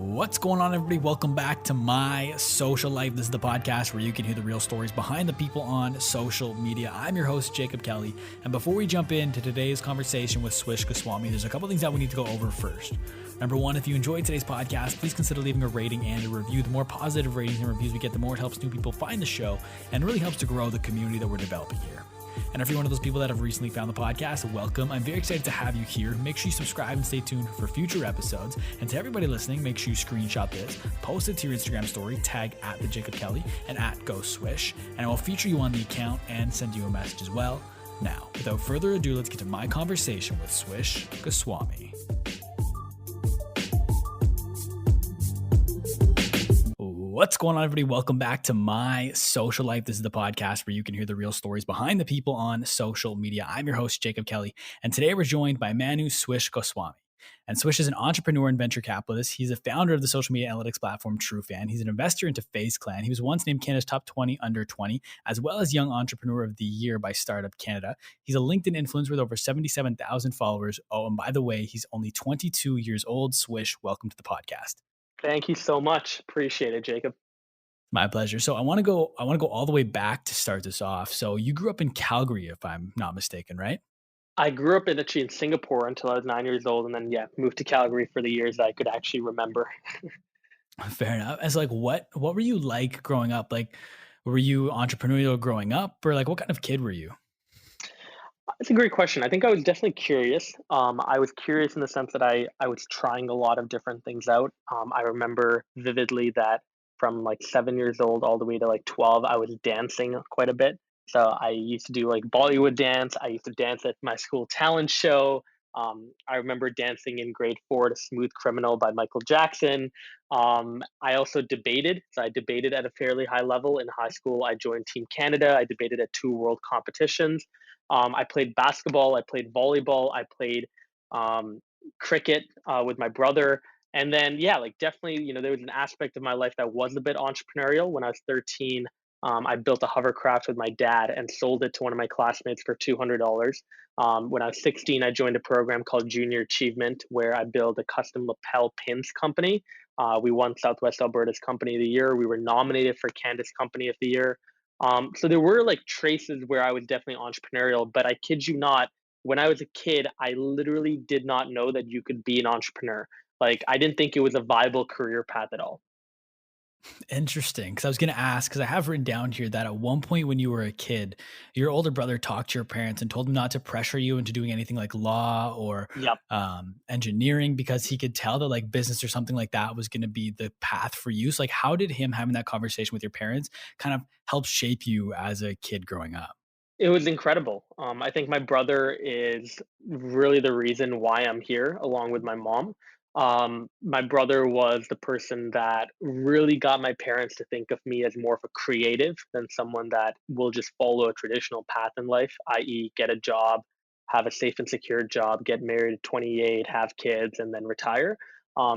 What's going on, everybody? Welcome back to My Social Life. This is the podcast where you can hear the real stories behind the people on social media. I'm your host, Jacob Kelly. And before we jump into today's conversation with Swish Goswami, there's a couple things that we need to go over first. Number one, if you enjoyed today's podcast, please consider leaving a rating and a review. The more positive ratings and reviews we get, the more it helps new people find the show and really helps to grow the community that we're developing here. And if you're one of those people that have recently found the podcast, welcome. I'm very excited to have you here. Make sure you subscribe and stay tuned for future episodes. And to everybody listening, make sure you screenshot this, post it to your Instagram story, tag at the Jacob Kelly and at GoSwish, and I will feature you on the account and send you a message as well. Now, without further ado, let's get to my conversation with Swish Goswami. What's going on, everybody? Welcome back to My Social Life. This is the podcast where you can hear the real stories behind the people on social media. I'm your host, Jacob Kelly, and today we're joined by Manu Swish Goswami. And Swish is an entrepreneur and venture capitalist. He's a founder of the social media analytics platform Trufan. He's an investor into FaZe Clan. He was once named Canada's top 20 under 20, as well as Young Entrepreneur of the Year by Startup Canada. He's a LinkedIn influencer with over 77,000 followers. Oh, and by the way, he's only 22 years old. Swish, welcome to the podcast. Thank you so much. Appreciate it, Jacob. My pleasure. So I want to go all the way back to start this off. So you grew up in Calgary, if I'm not mistaken, right? I grew up in Singapore until I was 9 years old, and then moved to Calgary for the years that I could actually remember. Fair enough. As like what were you like growing up? Like, were you entrepreneurial growing up, or like what kind of kid were you? It's a great question. I think I was definitely curious. I was curious in the sense that I was trying a lot of different things out. I remember vividly that from like 7 years old all the way to like 12, I was dancing quite a bit. So I used to do like Bollywood dance. I used to dance at my school talent show. I remember dancing in grade 4 to Smooth Criminal by Michael Jackson. I also debated. So I debated at a fairly high level in high school. I joined Team Canada. I debated at 2 world competitions. I played basketball, I played volleyball, I played um, cricket with my brother. And then, like definitely, there was an aspect of my life that was a bit entrepreneurial. When I was 13, I built a hovercraft with my dad and sold it to one of my classmates for $200. When I was 16, I joined a program called Junior Achievement, where I built a custom lapel pins company. We won Southwest Alberta's Company of the Year. We were nominated for Canada's Company of the Year. So there were like traces where I was definitely entrepreneurial, but I kid you not, when I was a kid, I literally did not know that you could be an entrepreneur. Like I didn't think it was a viable career path at all. Interesting. Because I was going to ask, because I have written down here that at one point when you were a kid, your older brother talked to your parents and told them not to pressure you into doing anything like law or Yep. engineering because he could tell that like business or something like that was going to be the path for you. So like, how did him having that conversation with your parents kind of help shape you as a kid growing up? It was incredible. I think my brother is really the reason why I'm here, along with my mom. My brother was the person that really got my parents to think of me as more of a creative than someone that will just follow a traditional path in life, i.e., get a job, have a safe and secure job, get married at 28, have kids, and then retire.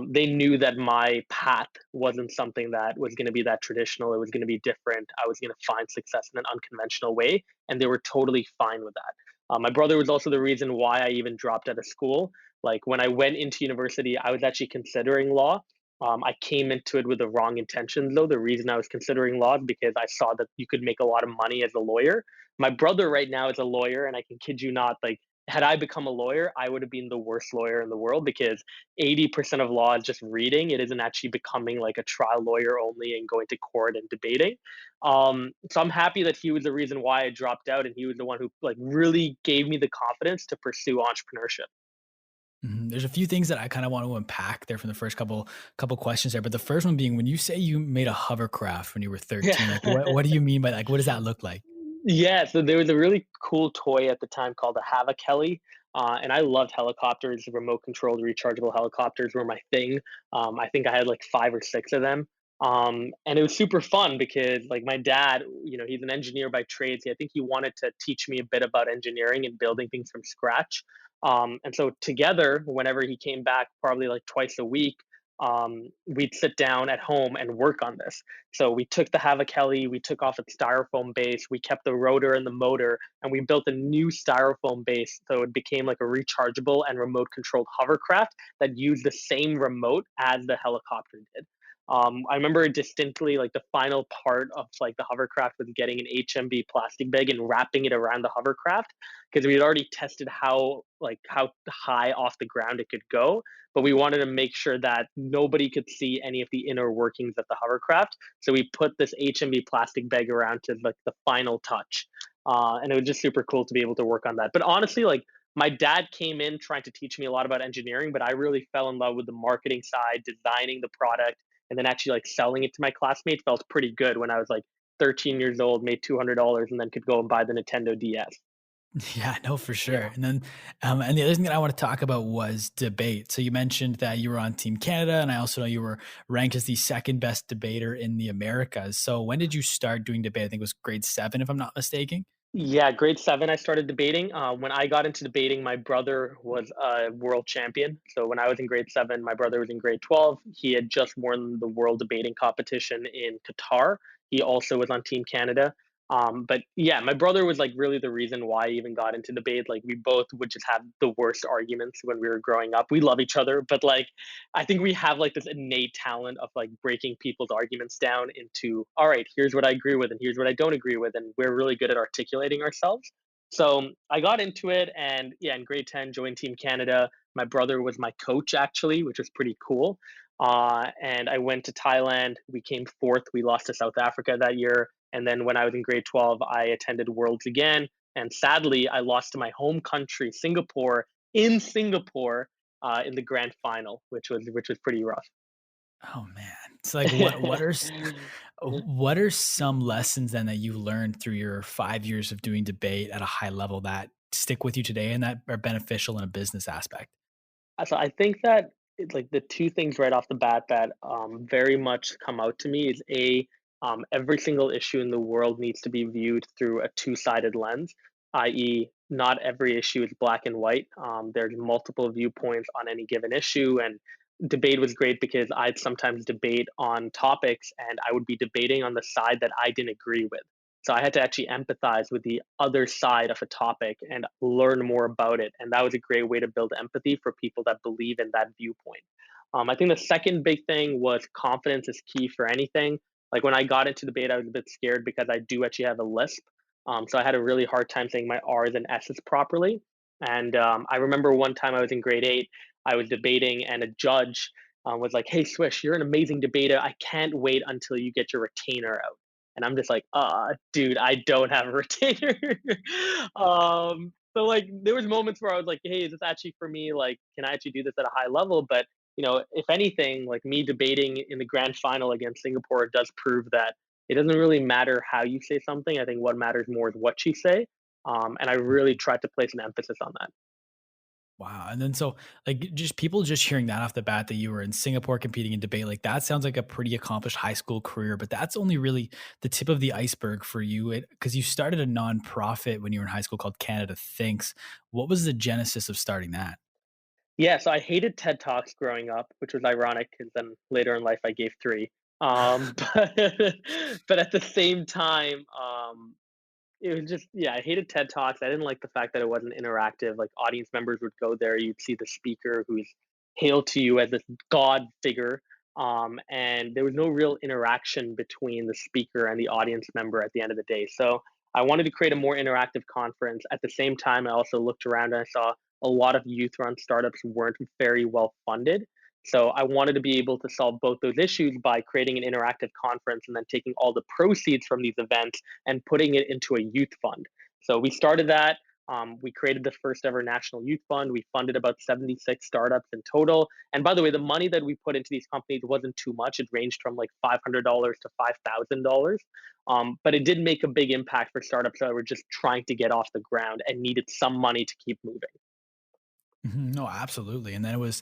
They knew that my path wasn't something that was going to be that traditional. It was going to be different. I was going to find success in an unconventional way, and they were totally fine with that. My brother was also the reason why I even dropped out of school. Like when I went into university, I was actually considering law. I came into it with the wrong intentions, though. The reason I was considering law is because I saw that you could make a lot of money as a lawyer. My brother right now is a lawyer, and I can kid you not, like had I become a lawyer, I would have been the worst lawyer in the world because 80% of law is just reading. It isn't actually becoming like a trial lawyer only and going to court and debating. So I'm happy that he was the reason why I dropped out, and he was the one who like really gave me the confidence to pursue entrepreneurship. There's a few things that I kind of want to unpack there from the first couple questions there, but the first one being when you say you made a hovercraft when you were 13, like what do you mean by like what does that look like? Yeah, so there was a really cool toy at the time called a Kelly, and I loved helicopters. Remote controlled rechargeable helicopters were my thing. I think I had like 5 or 6 of them, and it was super fun because like my dad, he's an engineer by trade. So I think he wanted to teach me a bit about engineering and building things from scratch. And so together, whenever he came back, probably like twice a week, we'd sit down at home and work on this. So we took the Havakeli, we took off its styrofoam base, we kept the rotor and the motor, and we built a new styrofoam base. So it became like a rechargeable and remote controlled hovercraft that used the same remote as the helicopter did. I remember distinctly, like the final part of like the hovercraft was getting an HMB plastic bag and wrapping it around the hovercraft because we had already tested how high off the ground it could go, but we wanted to make sure that nobody could see any of the inner workings of the hovercraft. So we put this HMB plastic bag around to like the final touch, and it was just super cool to be able to work on that. But honestly, like my dad came in trying to teach me a lot about engineering, but I really fell in love with the marketing side, designing the product, and then actually like selling it to my classmates felt pretty good when I was like 13 years old, made $200, and then could go and buy the Nintendo DS. Yeah, no, for Yeah. sure. And then, and the other thing that I want to talk about was debate. So you mentioned that you were on Team Canada, and I also know you were ranked as the second best debater in the Americas. So when did you start doing debate? I think it was grade 7, if I'm not mistaken. Yeah, grade 7, I started debating. When I got into debating, my brother was a world champion. So when I was in grade 7, my brother was in grade 12. He had just won the world debating competition in Qatar. He also was on Team Canada. But yeah, my brother was like really the reason why I even got into debate. Like we both would just have the worst arguments when we were growing up. We love each other, but like I think we have like this innate talent of like breaking people's arguments down into, all right, here's what I agree with and here's what I don't agree with. And we're really good at articulating ourselves. So I got into it and yeah, in grade 10, joined Team Canada. My brother was my coach actually, which was pretty cool. And I went to Thailand. We came fourth. We lost to South Africa that year. And then when I was in grade 12, I attended Worlds again. And sadly, I lost to my home country, Singapore, in Singapore in the grand final, which was pretty rough. Oh man. It's like what are some lessons then that you learned through your 5 years of doing debate at a high level that stick with you today and that are beneficial in a business aspect? So I think that like the two things right off the bat that very much come out to me is every single issue in the world needs to be viewed through a two-sided lens, i.e., not every issue is black and white. There's multiple viewpoints on any given issue, and debate was great because I'd sometimes debate on topics, and I would be debating on the side that I didn't agree with. So I had to actually empathize with the other side of a topic and learn more about it. And that was a great way to build empathy for people that believe in that viewpoint. I think the second big thing was confidence is key for anything. Like when I got into debate, I was a bit scared because I do actually have a lisp. So I had a really hard time saying my R's and S's properly. And I remember one time I was in grade 8, I was debating, and a judge was like, "Hey, Swish, you're an amazing debater. I can't wait until you get your retainer out." And I'm just like, dude, I don't have a retainer. So like there was moments where I was like, hey, is this actually for me? Like, can I actually do this at a high level? But if anything, like me debating in the grand final against Singapore does prove that it doesn't really matter how you say something. I think what matters more is what you say. And I really tried to place an emphasis on that. Wow. And then so like just people just hearing that off the bat that you were in Singapore competing in debate, like that sounds like a pretty accomplished high school career, but that's only really the tip of the iceberg for you because you started a nonprofit when you were in high school called Canada Thinks. What was the genesis of starting that? Yeah, so I hated TED Talks growing up, which was ironic because then later in life I gave three. But but at the same time, it was just yeah, I hated TED Talks. I didn't like the fact that it wasn't interactive. Like audience members would go there, you'd see the speaker who's hailed to you as this god figure, and there was no real interaction between the speaker and the audience member at the end of the day. So I wanted to create a more interactive conference. At the same time, I also looked around and I saw a lot of youth-run startups weren't very well funded. So I wanted to be able to solve both those issues by creating an interactive conference and then taking all the proceeds from these events and putting it into a youth fund. So we started that. We created the first ever national youth fund. We funded about 76 startups in total. And by the way, the money that we put into these companies wasn't too much. It ranged from like $500 to $5,000. But it did make a big impact for startups that were just trying to get off the ground and needed some money to keep moving. Mhm, no, absolutely. And then it was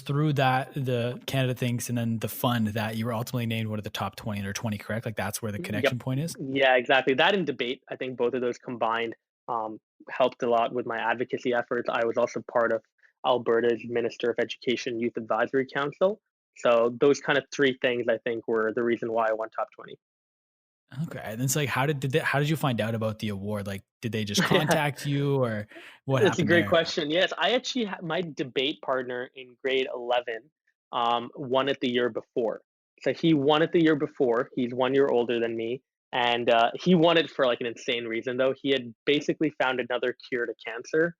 through that the Canada Thinks and then the fund that you were ultimately named one of the top 20 or 20, correct? Like that's where the Yep. connection point is? Yeah, exactly. That and debate, I think both of those combined um, helped a lot with my advocacy efforts. I was also part of Alberta's Minister of Education Youth Advisory Council. So those kind of three things I think were the reason why I won top 20. Okay, and it's like, how did you find out about the award? Like, did they just Yeah. contact you, or what It's a happened great there? question. Yes, I actually my debate partner in grade 11 won it the year before. So he won it the year before. He's 1 year older than me, and he won it for like an insane reason. Though he had basically found another cure to cancer.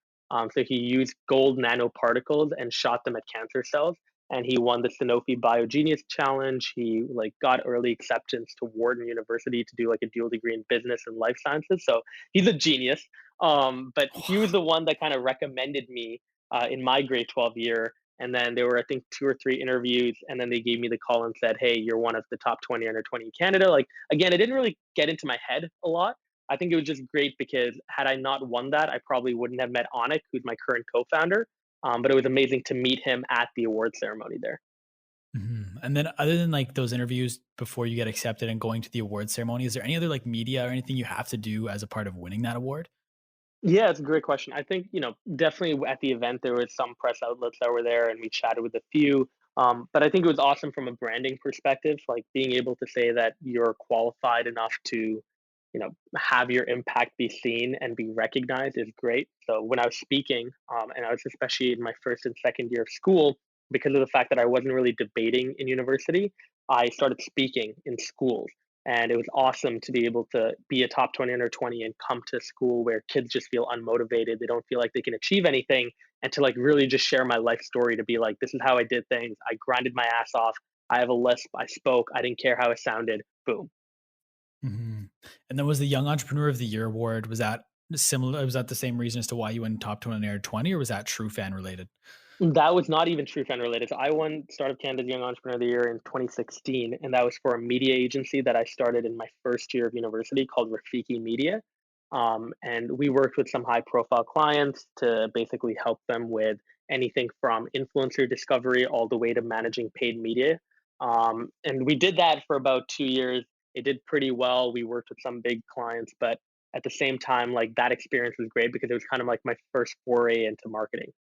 So he used gold nanoparticles and shot them at cancer cells, and he won the Sanofi BioGenius Challenge. He like got early acceptance to Wharton University to do like a dual degree in business and life sciences. So he's a genius. But he was the one that kind of recommended me in my grade 12 year. And then there were, I think, two or three interviews, and then they gave me the call and said, "Hey, you're one of the top 20 under 20 in Canada." Like again, it didn't really get into my head a lot. I think it was just great because had I not won that, I probably wouldn't have met Aanikh, who's my current co-founder. But it was amazing to meet him at the award ceremony there. And then other than like those interviews before you get accepted and going to the award ceremony, is there any other like media or anything you have to do as a part of winning that award? Yeah, it's a great question. I think, definitely at the event, there was some press outlets that were there and we chatted with a few. But I think it was awesome from a branding perspective, like being able to say that you're qualified enough to, have your impact be seen and be recognized is great. So when I was speaking, and I was especially in my first and second year of school, because of the fact that I wasn't really debating in university, I started speaking in schools. And it was awesome to be able to be a top 20 under 20 and come to school where kids just feel unmotivated. They don't feel like they can achieve anything. And to like really just share my life story to be like, this is how I did things. I grinded my ass off. I have a lisp. I spoke. I didn't care how it sounded. Boom. Mhm. And then was the Young Entrepreneur of the Year award, was that similar? Was that the same reason as to why you went top 20 or 20, or was that true fan related? That was not even true fan related. So I won Startup Canada's Young Entrepreneur of the Year in 2016, and that was for a media agency that I started in my first year of university called Rafiki Media. And we worked with some high profile clients to basically help them with anything from influencer discovery all the way to managing paid media. And we did that for about 2 years. It did pretty well. We worked with some big clients, but at the same time, like that experience was great because it was kind of like my first foray into marketing.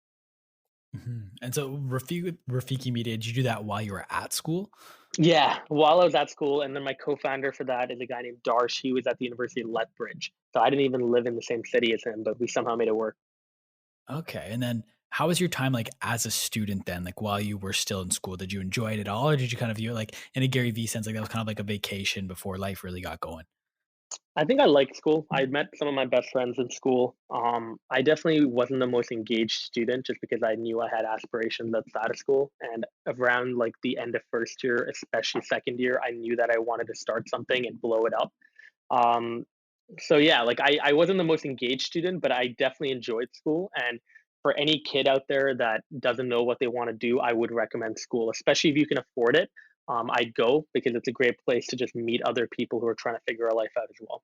And so Rafiki Media, did you do that while you were at school? Yeah, while I was at school, and then my co-founder for that is a guy named Darsh. He was at the University of Lethbridge, so I didn't even live in the same city as him, but we somehow made it work. Okay. And then how was your time like as a student then? Like while you were still in school, did you enjoy it at all? Or did you kind of view it like in a Gary Vee sense, like that was kind of like a vacation before life really got going? I think I liked school. I met some of my best friends in school. I definitely wasn't the most engaged student just because I knew I had aspirations outside of school. And around like the end of first year, especially second year, I knew that I wanted to start something and blow it up. Um, so yeah, like I wasn't the most engaged student, but I definitely enjoyed school. And for any kid out there that doesn't know what they want to do, I would recommend school, especially if you can afford it. I'd go because it's a great place to just meet other people who are trying to figure a life out as well.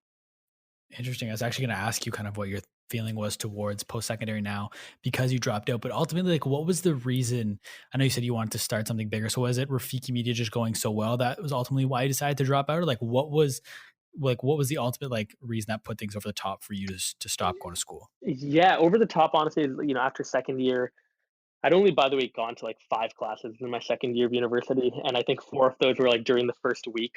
Interesting. I was actually going to ask you kind of what your feeling was towards post secondary now because you dropped out. But ultimately, like, what was the reason? I know you said you wanted to start something bigger. So was it Rafiki Media just going so well that was ultimately why you decided to drop out, or what was the ultimate like reason that put things over the top for you to stop going to school? Yeah, over the top, honestly, is, after second year, I'd only, by the way, gone to like five classes in my second year of university, and I think four of those were like during the first week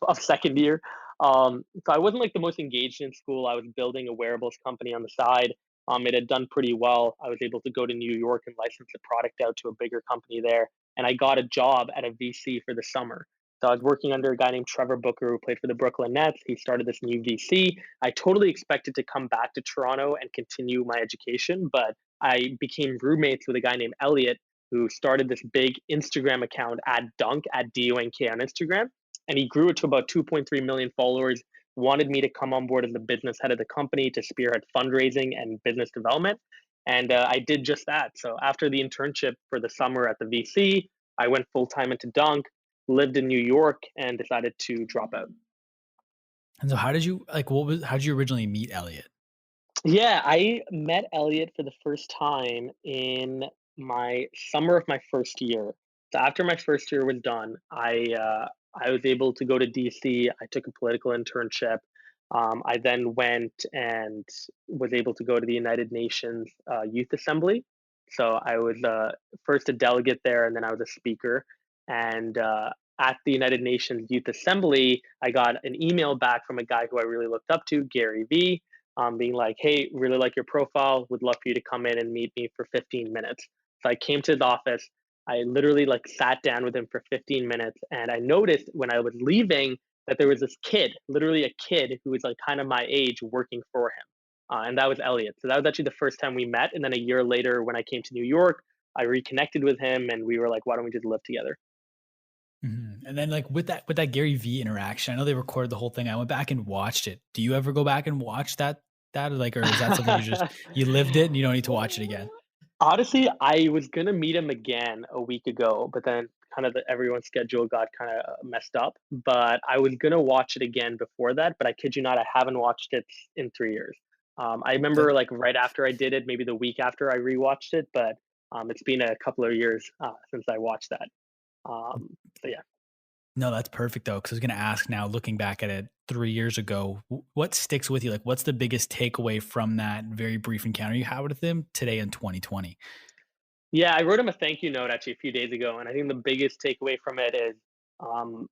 of second year. So I wasn't like the most engaged in school. I was building a wearables company on the side. It had done pretty well. I was able to go to New York and license the product out to a bigger company there, and I got a job at a VC for the summer. So I was working under a guy named Trevor Booker who played for the Brooklyn Nets. He started this new VC. I totally expected to come back to Toronto and continue my education, but I became roommates with a guy named Elliot who started this big Instagram account at Dunk at DUNK on Instagram. And he grew it to about 2.3 million followers, wanted me to come on board as the business head of the company to spearhead fundraising and business development. And I did just that. So after the internship for the summer at the VC, I went full time into Dunk, lived in New York, and decided to drop out. And so how did you originally meet Elliot? Yeah, I met Elliot for the first time in my summer of my first year. So after my first year was done, I was able to go to DC. I took a political internship. I then went and was able to go to the United Nations Youth Assembly. So I was first a delegate there, and then I was a speaker. And at the United Nations Youth Assembly, I got an email back from a guy who I really looked up to, GaryVee, being like, "Hey, really like your profile. Would love for you to come in and meet me for 15 minutes." So I came to his office. I literally like sat down with him for 15 minutes, and I noticed when I was leaving that there was this kid, literally a kid who was like kind of my age, working for him, and that was Elliot. So that was actually the first time we met. And then a year later, when I came to New York, I reconnected with him, and we were like, "Why don't we just live together?" And then like with that Gary V interaction, I know they recorded the whole thing. I went back and watched it. Do you ever go back and watch that like, or is that something you lived it and you don't need to watch it again? Honestly, I was gonna meet him again a week ago, but then kind of everyone's schedule got kind of messed up. But I was gonna watch it again before that, but I kid you not, I haven't watched it in 3 years. I remember That like right after I did it, maybe the week after I rewatched it, but it's been a couple of years since I watched that. So yeah. No, that's perfect though, because I was gonna ask now, looking back at it 3 years ago, what sticks with you? Like, what's the biggest takeaway from that very brief encounter you had with him today in 2020? Yeah, I wrote him a thank you note actually a few days ago, and I think the biggest takeaway from it is um,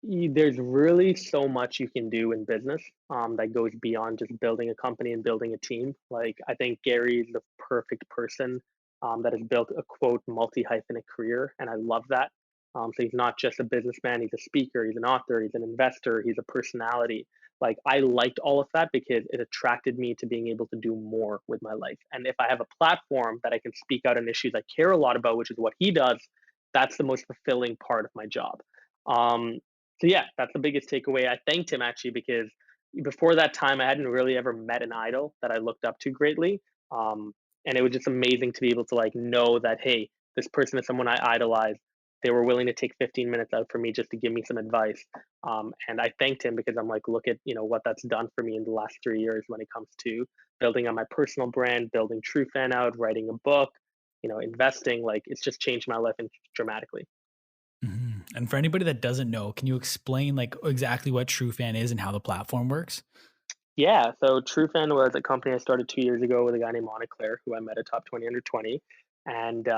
there's really so much you can do in business that goes beyond just building a company and building a team. Like, I think Gary is the perfect person that has built a quote multi hyphenate career, and I love that. So he's not just a businessman; he's a speaker, he's an author, he's an investor, he's a personality. Like, I liked all of that because it attracted me to being able to do more with my life. And if I have a platform that I can speak out on issues I care a lot about, which is what he does, that's the most fulfilling part of my job. Um, so yeah, that's the biggest takeaway. I thanked him actually because before that time, I hadn't really ever met an idol that I looked up to greatly, um, and it was just amazing to be able to like know that hey, this person is someone I idolize. They were willing to take 15 minutes out for me just to give me some advice, and I thanked him because I'm like, look at what that's done for me in the last 3 years when it comes to building on my personal brand, building Trufan out, writing a book, investing. Like it's just changed my life dramatically. And for anybody that doesn't know, can you explain like exactly what TrueFan is and how the platform works? Yeah, so Trufan was a company I started 2 years ago with a guy named Aanikh Kler, who I met at Top 20 Under 20. And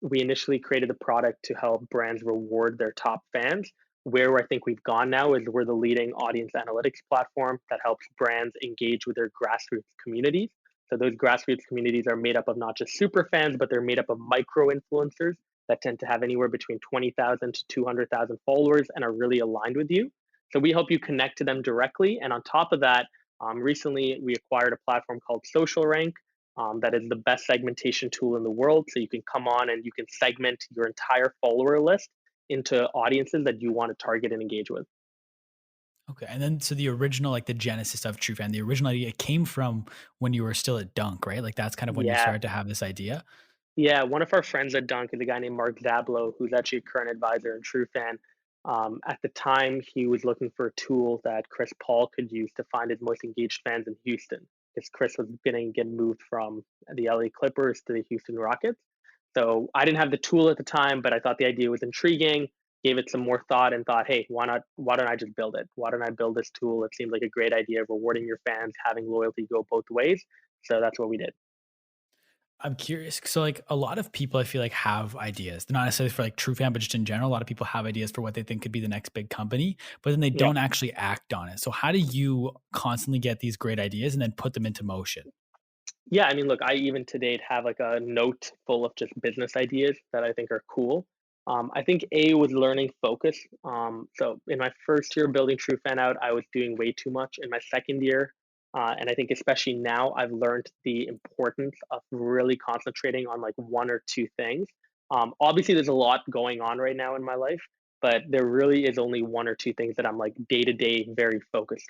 we initially created a product to help brands reward their top fans. Where I think we've gone now is we're the leading audience analytics platform that helps brands engage with their grassroots communities. So those grassroots communities are made up of not just super fans, but they're made up of micro influencers that tend to have anywhere between 20,000 to 200,000 followers and are really aligned with you. So we help you connect to them directly. And on top of that, recently, we acquired a platform called Social Rank that is the best segmentation tool in the world. So you can come on and you can segment your entire follower list into audiences that you want to target and engage with. Okay. And then so the original, like the genesis of TrueFan, the original idea came from when you were still at Dunk, right? Like that's kind of when you Yeah, started to have this idea. yeah. One of our friends at Dunk is a guy named Mark Zablo, who's actually a current advisor in TrueFan. At the time, he was looking for a tool that Chris Paul could use to find his most engaged fans in Houston, because Chris was going to get moved from the LA Clippers to the Houston Rockets. So I didn't have the tool at the time, but I thought the idea was intriguing. Gave it some more thought and thought, hey, why not? Why don't I just build it? Why don't I build this tool? It seems like a great idea of rewarding your fans, having loyalty go both ways. So that's what we did. I'm curious. So like a lot of people I feel like have ideas. They're not necessarily for like TrueFan, but just in general, a lot of people have ideas for what they think could be the next big company, but then they Yeah. don't actually act on it. So how do you constantly get these great ideas and then put them into motion? Yeah, I mean, look, I even to date have like a note full of just business ideas that I think are cool. I think A was learning focus. So in my first year building TrueFan out, I was doing way too much. In my second year, and I think especially now, I've learned the importance of really concentrating on like one or two things. Obviously, there's a lot going on right now in my life, but there really is only one or two things that I'm like day to day very focused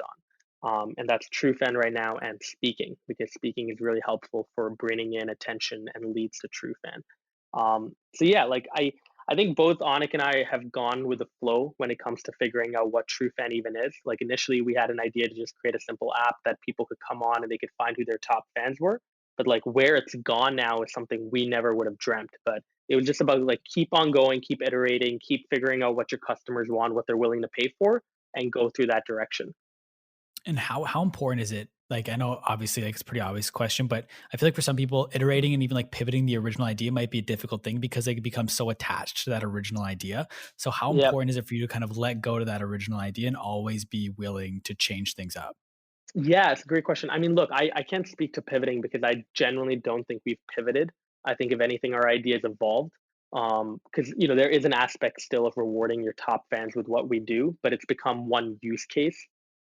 on. And that's TrueFan right now and speaking because speaking is really helpful for bringing in attention and leads to TrueFan. So yeah, like I think both Anik and I have gone with the flow when it comes to figuring out what TrueFan even is. Like initially, we had an idea to just create a simple app that people could come on and they could find who their top fans were. But like where it's gone now is something we never would have dreamt. But it was just about like keep on going, keep iterating, keep figuring out what your customers want, what they're willing to pay for, and go through that direction. And how important is it? Like, I know obviously like it's a pretty obvious question, but I feel like for some people, iterating and even like pivoting the original idea might be a difficult thing because they can become so attached to that original idea. So how Yeah. important is it for you to kind of let go to that original idea and always be willing to change things up? Yeah, it's a great question. I mean, look, I can't speak to pivoting because I genuinely don't think we've pivoted. I think if anything, our ideas evolved. Because there is an aspect still of rewarding your top fans with what we do, but it's become one use case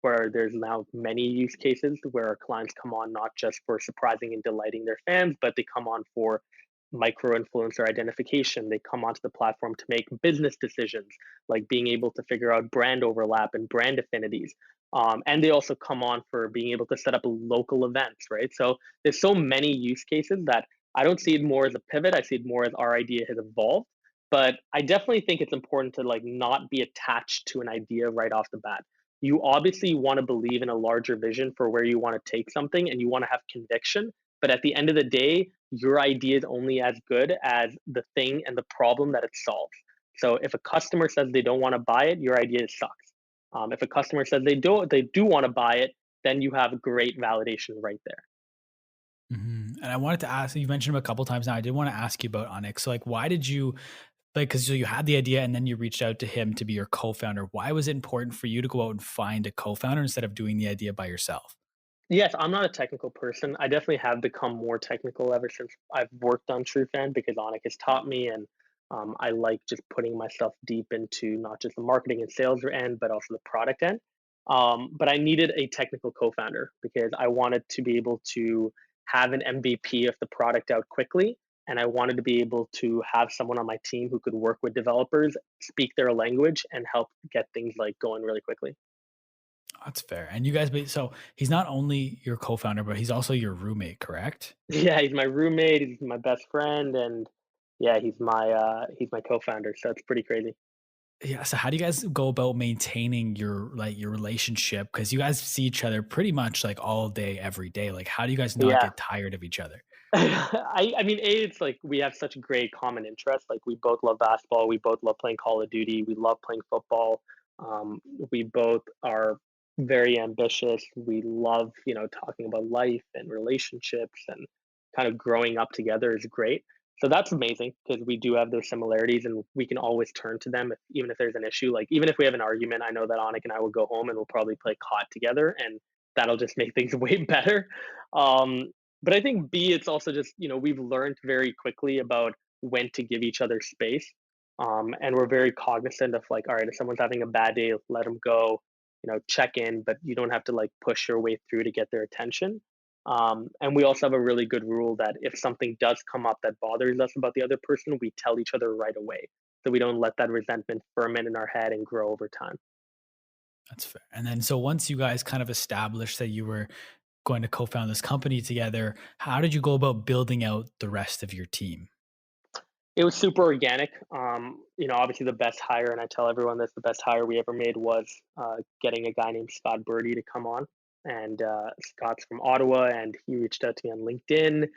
where there's now many use cases where our clients come on not just for surprising and delighting their fans, but they come on for micro influencer identification. They come onto the platform to make business decisions, like being able to figure out brand overlap and brand affinities. And they also come on for being able to set up local events, right? So there's so many use cases that I don't see it more as a pivot. I see it more as our idea has evolved. But I definitely think it's important to like not be attached to an idea right off the bat. You obviously want to believe in a larger vision for where you want to take something and you want to have conviction. But at the end of the day, your idea is only as good as the thing and the problem that it solves. So if a customer says they don't want to buy it, your idea sucks. If a customer says they do want to buy it, then you have great validation right there. And I wanted to ask, you mentioned him a couple times now. I did want to ask you about Onyx. So like, why did you like, cause so you had the idea and then you reached out to him to be your co-founder. Why was it important for you to go out and find a co-founder instead of doing the idea by yourself? Yes, I'm not a technical person. I definitely have become more technical ever since I've worked on Trufan because Aanikh has taught me, and I like just putting myself deep into not just the marketing and sales end, but also the product end. But I needed a technical co-founder because I wanted to be able to have an MVP of the product out quickly, and I wanted to be able to have someone on my team who could work with developers, speak their language, and help get things like going really quickly. That's fair. And you guys, so he's not only your co-founder, but he's also your roommate, correct? Yeah, he's my roommate, he's my best friend, and yeah, he's my co-founder, so it's pretty crazy. Yeah. So how do you guys go about maintaining your like your relationship? Because you guys see each other pretty much like all day, every day. Like, how do you guys not Yeah. get tired of each other? I mean, A, it's like we have such great common interests. Like we both love basketball, we both love playing Call of Duty, we love playing football. Um, we both are very ambitious. We love, talking about life and relationships and kind of growing up together is great. So that's amazing because we do have those similarities and we can always turn to them even if there's an issue. Like even if we have an argument, I know that Anik and I will go home and we'll probably play COD together and that'll just make things way better. Um, but I think B, it's also just, we've learned very quickly about when to give each other space. And we're very cognizant of like, all right, if someone's having a bad day, let them go, check in, but you don't have to like push your way through to get their attention. And we also have a really good rule that if something does come up that bothers us about the other person, we tell each other right away. So we don't let that resentment ferment in our head and grow over time. That's fair. And then, so once you guys kind of established that you were going to co-found this company together, how did you go about building out the rest of your team? It was super organic. Obviously the best hire, and I tell everyone this, the best hire we ever made was getting a guy named Scott Birdie to come on. And Scott's from Ottawa, and he reached out to me on LinkedIn.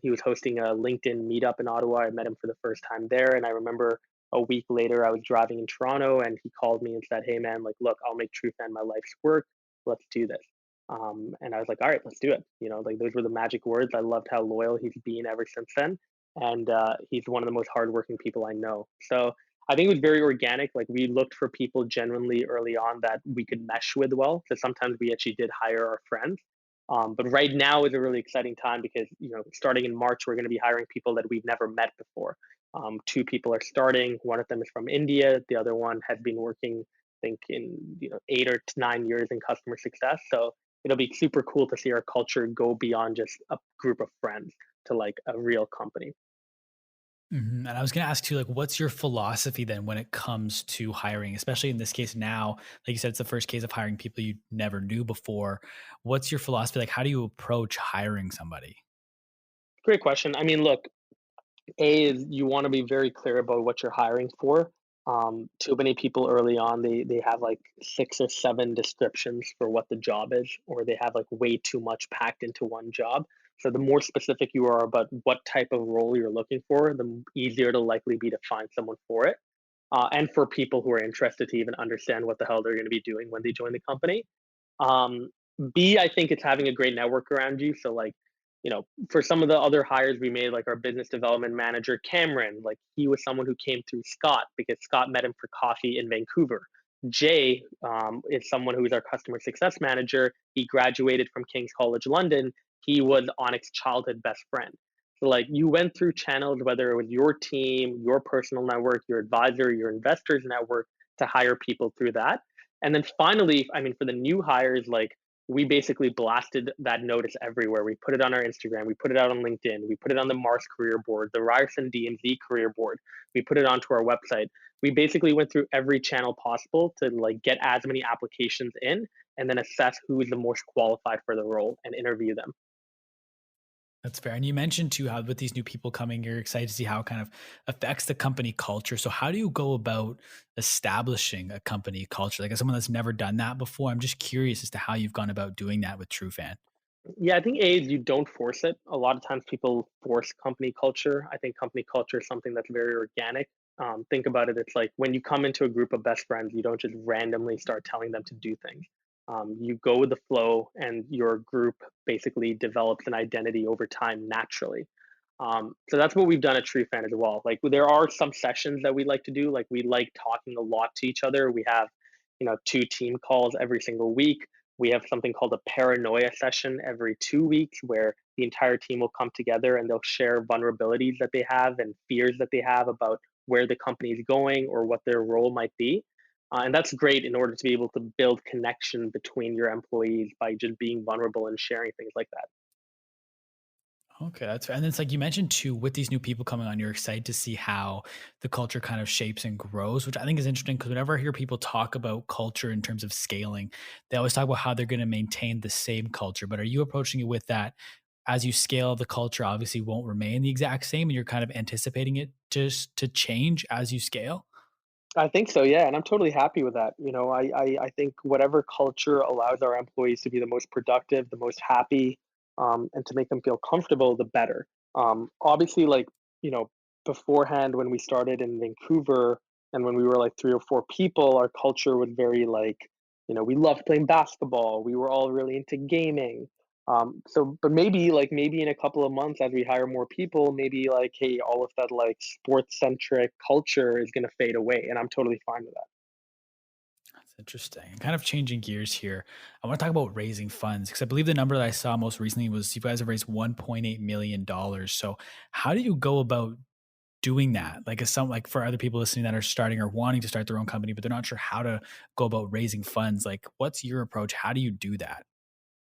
He was hosting a LinkedIn meetup in Ottawa. I met him for the first time there, and I remember a week later I was driving in Toronto, and he called me and said, "Hey man, like, look, I'll make Trufan my life's work. Let's do this." And I was like, "All right, let's do it." Like those were the magic words. I loved how loyal he's been ever since then, and he's one of the most hardworking people I know. So I think it was very organic. Like we looked for people genuinely early on that we could mesh with well. So sometimes we actually did hire our friends. But right now is a really exciting time because starting in March we're going to be hiring people that we've never met before. Two people are starting. One of them is from India. The other one has been working, I think, in 8 or 9 years in customer success. So it'll be super cool to see our culture go beyond just a group of friends to like a real company. And I was going to ask you, like, what's your philosophy then when it comes to hiring, especially in this case now? Like you said, it's the first case of hiring people you never knew before. What's your philosophy? Like, how do you approach hiring somebody? Great question. I mean, look, A is you want to be very clear about what you're hiring for. Too many people early on, they have like 6 or 7 descriptions for what the job is, or they have like way too much packed into one job. So the more specific you are about what type of role you're looking for, the easier it'll likely be to find someone for it. And for people who are interested to even understand what the hell they're going to be doing when they join the company. Um, B, I think it's having a great network around you. So like, for some of the other hires we made, like our business development manager, Cameron, like he was someone who came through Scott because Scott met him for coffee in Vancouver. Jay is someone who is our customer success manager. He graduated from King's College London. He was Onyx's childhood best friend. So like you went through channels, whether it was your team, your personal network, your advisor, your investors network, to hire people through that. And then finally, I mean, for the new hires, like we basically blasted that notice everywhere. We put it on our Instagram, we put it out on LinkedIn, we put it on the Mars career board, the Ryerson DMZ career board, we put it onto our website. We basically went through every channel possible to like get as many applications in and then assess who is the most qualified for the role and interview them. That's fair. And you mentioned too how with these new people coming, you're excited to see how it kind of affects the company culture. So how do you go about establishing a company culture? Like as someone that's never done that before, I'm just curious as to how you've gone about doing that with Trufan. Yeah, I think A is you don't force it. A lot of times people force company culture. I think company culture is something that's very organic. Think about it. It's like when you come into a group of best friends, you don't just randomly start telling them to do things. You go with the flow, and your group basically develops an identity over time naturally. So that's what we've done at TreeFan as well. Like there are some sessions that we like to do. Like we like talking a lot to each other. We have, two team calls every single week. We have something called a paranoia session every 2 weeks where the entire team will come together and they'll share vulnerabilities that they have and fears that they have about where the company is going or what their role might be. And that's great in order to be able to build connection between your employees by just being vulnerable and sharing things like that. Okay, that's fair. And then it's like you mentioned too, with these new people coming on, you're excited to see how the culture kind of shapes and grows, which I think is interesting because whenever I hear people talk about culture in terms of scaling, they always talk about how they're going to maintain the same culture. But are you approaching it with that as you scale, the culture obviously won't remain the exact same and you're kind of anticipating it just to change as you scale? I think so, yeah, and I'm totally happy with that. I think whatever culture allows our employees to be the most productive, the most happy, and to make them feel comfortable, the better. Obviously, like you know, beforehand when we started in Vancouver and when we were like 3 or 4 people, our culture was very like, we loved playing basketball. We were all really into gaming. But maybe in a couple of months, as we hire more people, maybe like, hey, all of that like sports centric culture is going to fade away, and I'm totally fine with that. That's interesting. Kind of changing gears here. I want to talk about raising funds because I believe the number that I saw most recently was you guys have raised $1.8 million. So how do you go about doing that? Like as some like for other people listening that are starting or wanting to start their own company, but they're not sure how to go about raising funds. Like what's your approach? How do you do that?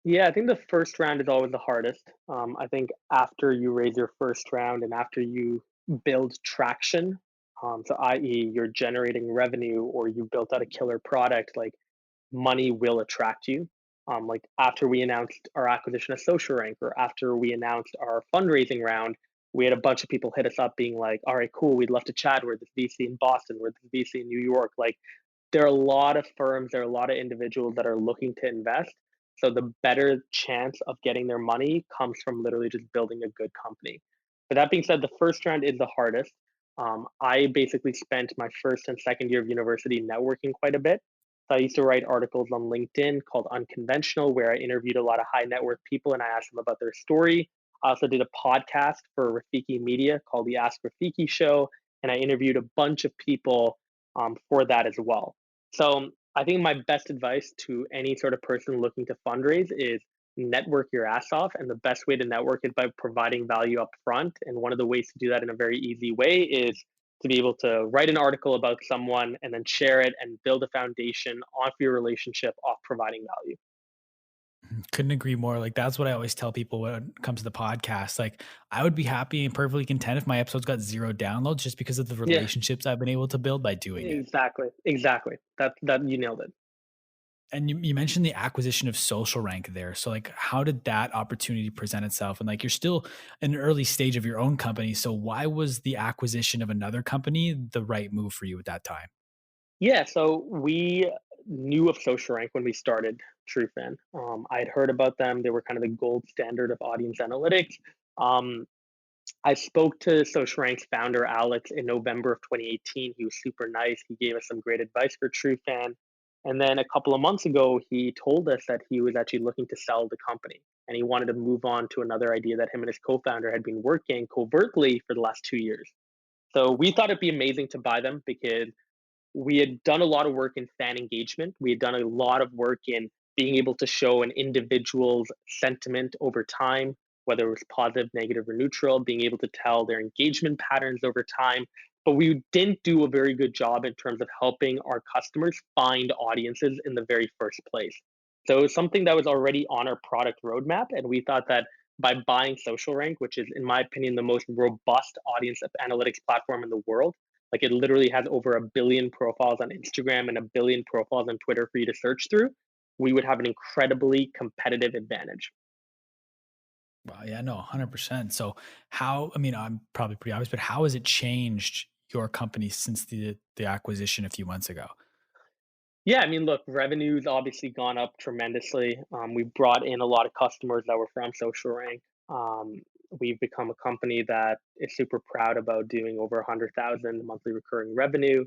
Yeah, I think the first round is always the hardest. I think after you raise your first round and after you build traction, so i.e., you're generating revenue or you built out a killer product, like money will attract you. Like after we announced our acquisition of Social Rank or after we announced our fundraising round, we had a bunch of people hit us up being like, all right, cool, we'd love to chat. We're this VC in Boston, we're this VC in New York. Like there are a lot of firms, there are a lot of individuals that are looking to invest. So the better chance of getting their money comes from literally just building a good company. But that being said, the first round is the hardest. I basically spent my first and second year of university networking quite a bit. So I used to write articles on LinkedIn called Unconventional, where I interviewed a lot of high net worth people and I asked them about their story. I also did a podcast for Rafiki Media called the Ask Rafiki Show, and I interviewed a bunch of people for that as well. So I think my best advice to any sort of person looking to fundraise is network your ass off. And the best way to network is by providing value up front. And one of the ways to do that in a very easy way is to be able to write an article about someone and then share it and build a foundation off your relationship off providing value. Couldn't agree more. Like that's what I always tell people when it comes to the podcast. Like I would be happy and perfectly content if my episodes got zero downloads just because of the Yeah, relationships I've been able to build by doing it. exactly. That you nailed it. And you mentioned the acquisition of Social Rank there. So, like, how did that opportunity present itself? And like, you're still in an early stage of your own company. So, why was the acquisition of another company the right move for you at that time? Yeah, so we knew of Social Rank when we started TrueFan. I had heard about them. They were kind of the gold standard of audience analytics. Um, I spoke to Social Rank's founder, Alex, in November of 2018. He was super nice. He gave us some great advice for TrueFan. And then a couple of months ago, he told us that he was actually looking to sell the company and he wanted to move on to another idea that him and his co-founder had been working covertly for the last 2 years. So we thought it'd be amazing to buy them because we had done a lot of work in fan engagement. We had done a lot of work in being able to show an individual's sentiment over time, whether it was positive, negative, or neutral, being able to tell their engagement patterns over time. But we didn't do a very good job in terms of helping our customers find audiences in the very first place. So it was something that was already on our product roadmap. And we thought that by buying Social Rank, which is, in my opinion, the most robust audience analytics platform in the world, like it literally has over a billion profiles on Instagram and a billion profiles on Twitter for you to search through, we would have an incredibly competitive advantage. Wow, yeah, no, 100%. So how, I mean, I'm probably pretty obvious, but how has it changed your company since the acquisition a few months ago? Yeah, I mean, look, revenue's obviously gone up tremendously. We brought in a lot of customers that were from Social Rank. We've become a company that is super proud about doing over 100,000 monthly recurring revenue.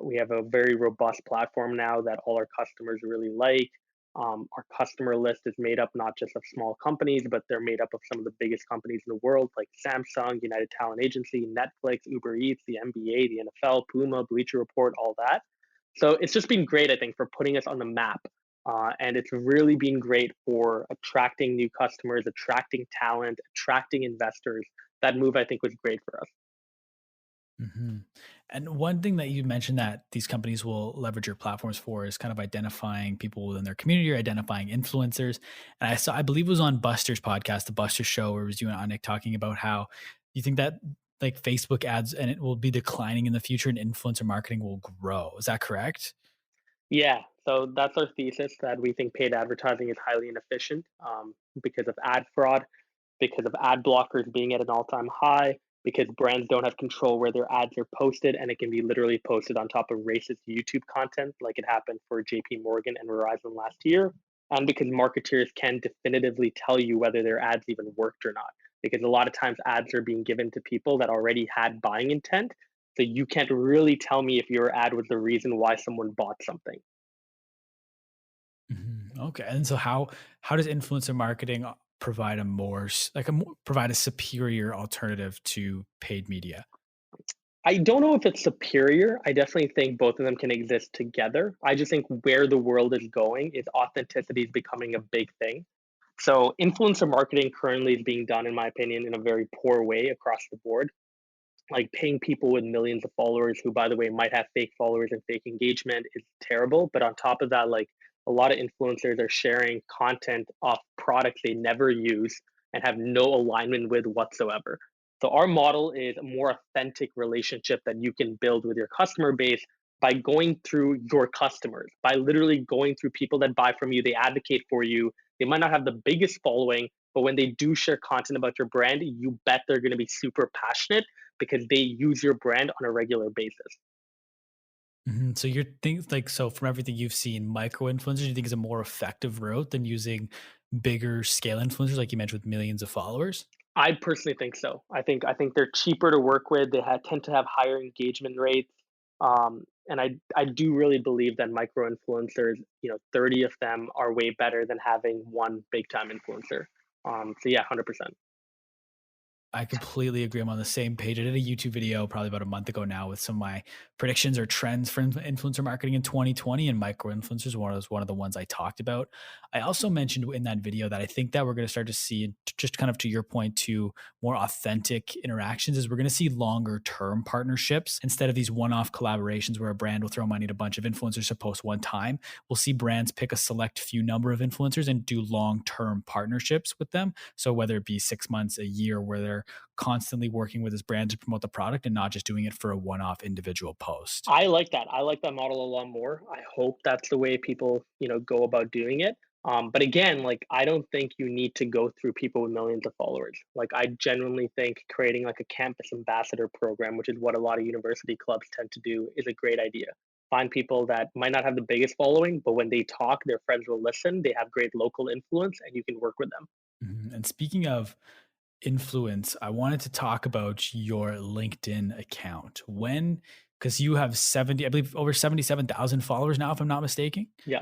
We have a very robust platform now that all our customers really like. Our customer list is made up not just of small companies, but they're made up of some of the biggest companies in the world, like Samsung, United Talent Agency, Netflix, Uber Eats, the NBA, the NFL, Puma, Bleacher Report, all that. So it's just been great, I think, for putting us on the map. And it's really been great for attracting new customers, attracting talent, attracting investors. That move, I think, was great for us. Mhm. And one thing that you mentioned that these companies will leverage your platforms for is kind of identifying people within their community or identifying influencers. And I believe it was on Buster's podcast, the Buster Show, where it was you and Aanikh talking about how you think that like Facebook ads and it will be declining in the future and influencer marketing will grow. Is that correct? Yeah, so that's our thesis that we think paid advertising is highly inefficient because of ad fraud, because of ad blockers being at an all-time high, because brands don't have control where their ads are posted, and it can be literally posted on top of racist YouTube content, like it happened for JP Morgan and Verizon last year, and because marketers can definitively tell you whether their ads even worked or not. Because a lot of times ads are being given to people that already had buying intent, so you can't really tell me if your ad was the reason why someone bought something. Mhm. Okay. And so how does influencer marketing provide a provide a superior alternative to paid media? I don't know if it's superior. I definitely think both of them can exist together. I just think where the world is going is authenticity is becoming a big thing. So influencer marketing currently is being done, in my opinion, in a very poor way across the board. Like paying people with millions of followers, who, by the way, might have fake followers and fake engagement, is terrible. But on top of that, like a lot of influencers are sharing content off products they never use and have no alignment with whatsoever. So our model is a more authentic relationship that you can build with your customer base by going through your customers, by literally going through people that buy from you, they advocate for you. They might not have the biggest following, but when they do share content about your brand, you bet they're going to be super passionate because they use your brand on a regular basis. Mhm. So you're think like so from everything you've seen, micro influencers, you think is a more effective route than using bigger scale influencers, like you mentioned with millions of followers? I personally think so. I think they're cheaper to work with. Tend to have higher engagement rates, and I do really believe that micro influencers, 30 of them are way better than having one big time influencer. So yeah, 100%. I completely agree. I'm on the same page. I did a YouTube video probably about a month ago now with some of my predictions or trends for influencer marketing in 2020, and micro influencers was one of the ones I talked about. I also mentioned in that video that I think that we're going to start to see, just kind of to your point, to more authentic interactions. Is we're going to see longer term partnerships instead of these one off collaborations where a brand will throw money at a bunch of influencers to post one time. We'll see brands pick a select few number of influencers and do long term partnerships with them. So whether it be 6 months, a year, where they're constantly working with his brand to promote the product and not just doing it for a one-off individual post. I like that. I like that model a lot more. I hope that's the way people, go about doing it. But again, like I don't think you need to go through people with millions of followers. Like I genuinely think creating like a campus ambassador program, which is what a lot of university clubs tend to do, is a great idea. Find people that might not have the biggest following, but when they talk, their friends will listen. They have great local influence, and you can work with them. Mhm. And speaking of influence, I wanted to talk about your LinkedIn account. When Because you have 70, I believe over 77,000 followers now, if I'm not mistaken. Yeah.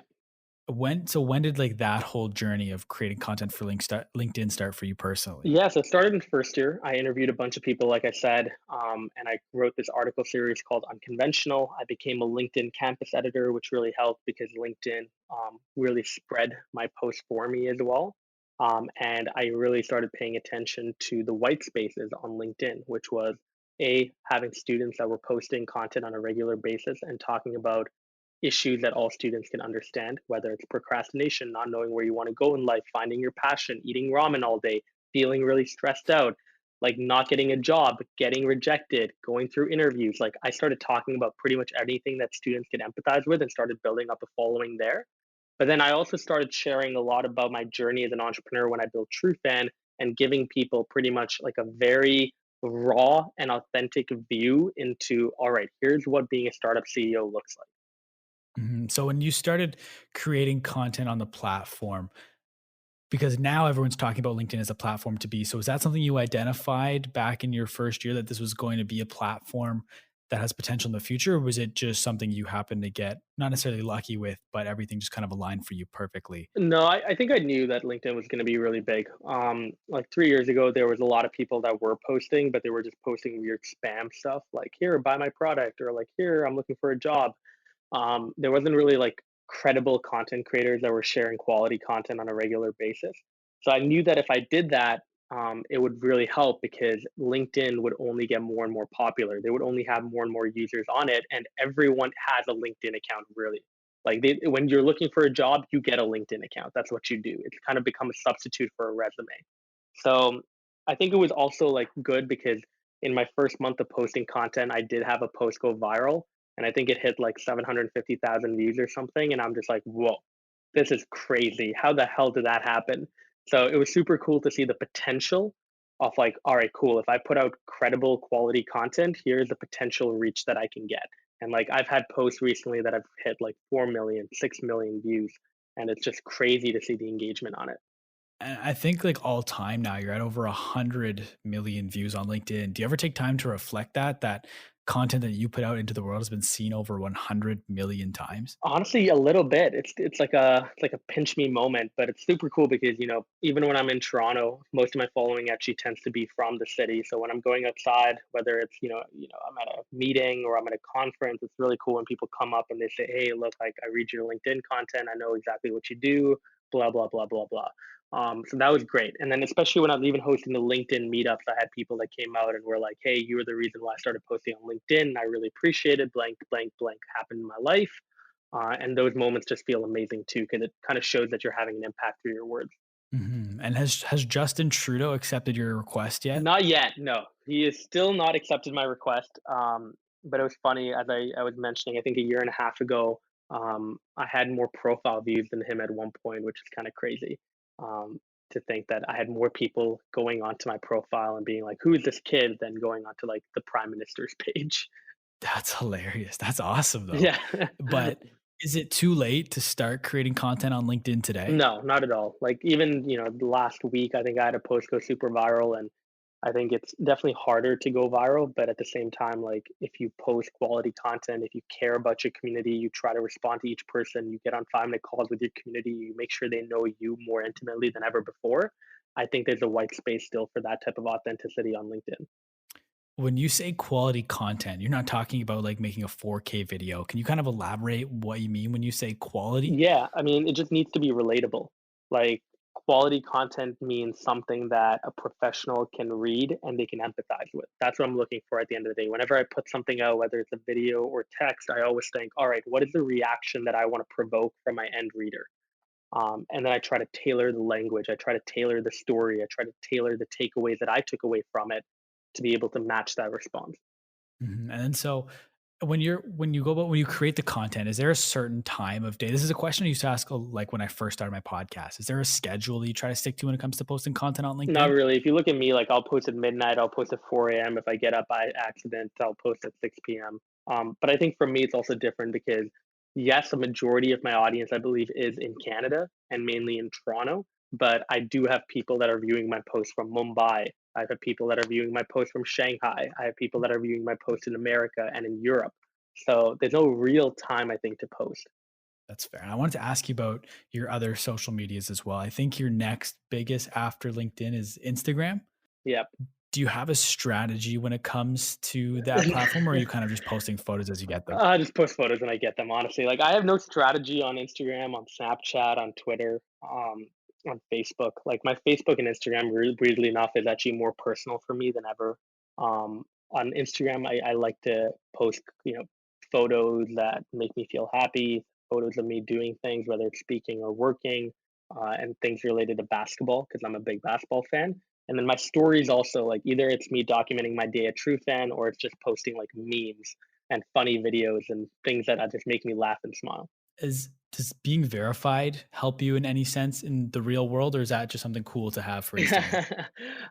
When did like that whole journey of creating content for LinkedIn start for you personally? Yeah, so it started in first year. I interviewed a bunch of people, like I said, and I wrote this article series called Unconventional. I became a LinkedIn campus editor, which really helped because LinkedIn really spread my post for me as well. And I really started paying attention to the white spaces on LinkedIn, which was having students that were posting content on a regular basis and talking about issues that all students can understand, whether it's procrastination, not knowing where you want to go in life, finding your passion, eating ramen all day, feeling really stressed out, like not getting a job, getting rejected, going through interviews. Like I started talking about pretty much anything that students can empathize with and started building up a following there. But then I also started sharing a lot about my journey as an entrepreneur when I built Trufan and giving people pretty much like a very raw and authentic view into, all right, here's what being a startup CEO looks like. So when you started creating content on the platform, because now everyone's talking about LinkedIn as a platform to be. So is that something you identified back in your first year that this was going to be a platform that has potential in the future? Or was it just something you happened to get not necessarily lucky with, but everything just kind of aligned for you perfectly? No, I think I knew that LinkedIn was going to be really big. Like 3 years ago, there was a lot of people that were posting, but they were just posting weird spam stuff like, here, buy my product, or like, here, I'm looking for a job. There wasn't really like credible content creators that were sharing quality content on a regular basis. So I knew that if I did that, it would really help because LinkedIn would only get more and more popular. They would only have more and more users on it, and everyone has a LinkedIn account, really. Like when you're looking for a job, you get a LinkedIn account. That's what you do. It's kind of become a substitute for a resume. So I think it was also like good because in my first month of posting content, I did have a post go viral, and I think it hit like 750,000 views or something. And I'm just like, whoa, this is crazy. How the hell did that happen? So it was super cool to see the potential of like, all right, cool. If I put out credible quality content, here's the potential reach that I can get. And like I've had posts recently that have hit like 4 million, 6 million views. And it's just crazy to see the engagement on it. And I think like all time now, you're at over 100 million views on LinkedIn. Do you ever take time to reflect that content that you put out into the world has been seen over 100 million times? Honestly, a little bit. It's like a pinch me moment, but it's super cool because even when I'm in Toronto, most of my following actually tends to be from the city. So when I'm going outside, whether it's I'm at a meeting or I'm at a conference, it's really cool when people come up and they say, "Hey, look, like I read your LinkedIn content. I know exactly what you do." Blah blah blah blah blah. So that was great. And then especially when I was even hosting the LinkedIn meetups, I had people that came out and were like, "Hey, you were the reason why I started posting on LinkedIn. And I really appreciate it. Blank blank blank happened in my life." And those moments just feel amazing too, because it kind of shows that you're having an impact through your words. And has Justin Trudeau accepted your request yet? Not yet, no. He has still not accepted my request. But it was funny, as I was mentioning, I think a year and a half ago, I had more profile views than him at one point, which is kind of crazy. To think that I had more people going onto my profile and being like, "Who is this kid?" than going onto like the prime minister's page. That's hilarious. That's awesome though. Yeah. But is it too late to start creating content on LinkedIn today? No, not at all. Like even, the last week I think I had a post go super viral, and I think it's definitely harder to go viral, but at the same time, like if you post quality content, if you care about your community, you try to respond to each person, you get on 5-minute calls with your community, you make sure they know you more intimately than ever before. I think there's a white space still for that type of authenticity on LinkedIn. When you say quality content, you're not talking about like making a 4K video. Can you kind of elaborate what you mean when you say quality? Yeah, I mean, it just needs to be relatable. Like, quality content means something that a professional can read and they can empathize with. That's what I'm looking for at the end of the day. Whenever I put something out, whether it's a video or text, I always think, all right, what is the reaction that I want to provoke from my end reader? And then I try to tailor the language, I try to tailor the story, I try to tailor the takeaways that I took away from it to be able to match that response. And then so when you create the content, is there a certain time of day? This is a question I used to ask like when I first started my podcast. Is there a schedule that you try to stick to when it comes to posting content on Not LinkedIn? really. If you look at me, like I'll post at midnight, I'll post at 4 a.m. If I get up by accident, I'll post at 6 p.m. But I think for me, it's also different because, yes, a majority of my audience, I believe, is in Canada and mainly in Toronto. But I do have people that are viewing my posts from Mumbai. I have people that are viewing my posts from Shanghai. I have people that are viewing my posts in America and in Europe. So there's no real time, I think, to post. That's fair. And I wanted to ask you about your other social medias as well. I think your next biggest after LinkedIn is Instagram. Yep. Do you have a strategy when it comes to that platform, or are you kind of just posting photos as you get them? I just post photos when I get them, honestly. Like, I have no strategy on Instagram, on Snapchat, on Twitter, on Facebook. Like, my Facebook and Instagram, weirdly enough, is actually more personal for me than ever. On Instagram, I like to post, photos that make me feel happy, photos of me doing things, whether it's speaking or working, and things related to basketball, because I'm a big basketball fan. And then my stories also, like, either it's me documenting my day at Trufan, or it's just posting like memes and funny videos and things that just make me laugh and smile. Is Does being verified help you in any sense in the real world, or is that just something cool to have for Instagram?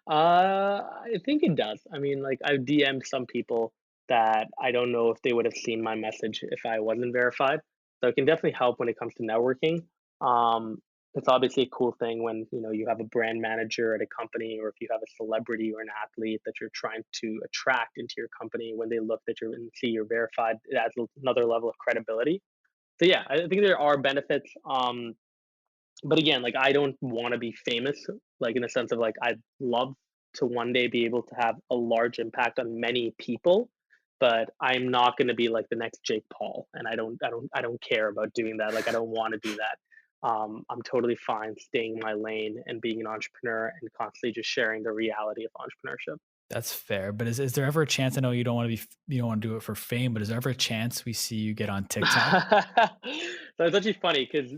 I think it does. I mean, like, I've DM'd some people that I don't know if they would have seen my message if I wasn't verified. So it can definitely help when it comes to networking. Um, it's obviously a cool thing when you have a brand manager at a company, or if you have a celebrity or an athlete that you're trying to attract into your company. When they look that you're and see you're verified, it adds another level of credibility. So yeah, I think there are benefits. But again, like, I don't want to be famous, like, in the sense of, like, I'd love to one day be able to have a large impact on many people, but I'm not going to be like the next Jake Paul, and I don't care about doing that. Like, I don't want to do that. I'm totally fine staying in my lane and being an entrepreneur and constantly just sharing the reality of entrepreneurship. That's fair. But is there ever a chance? I know you don't want to you don't want to do it for fame, but is there ever a chance we see you get on TikTok? So it's actually funny because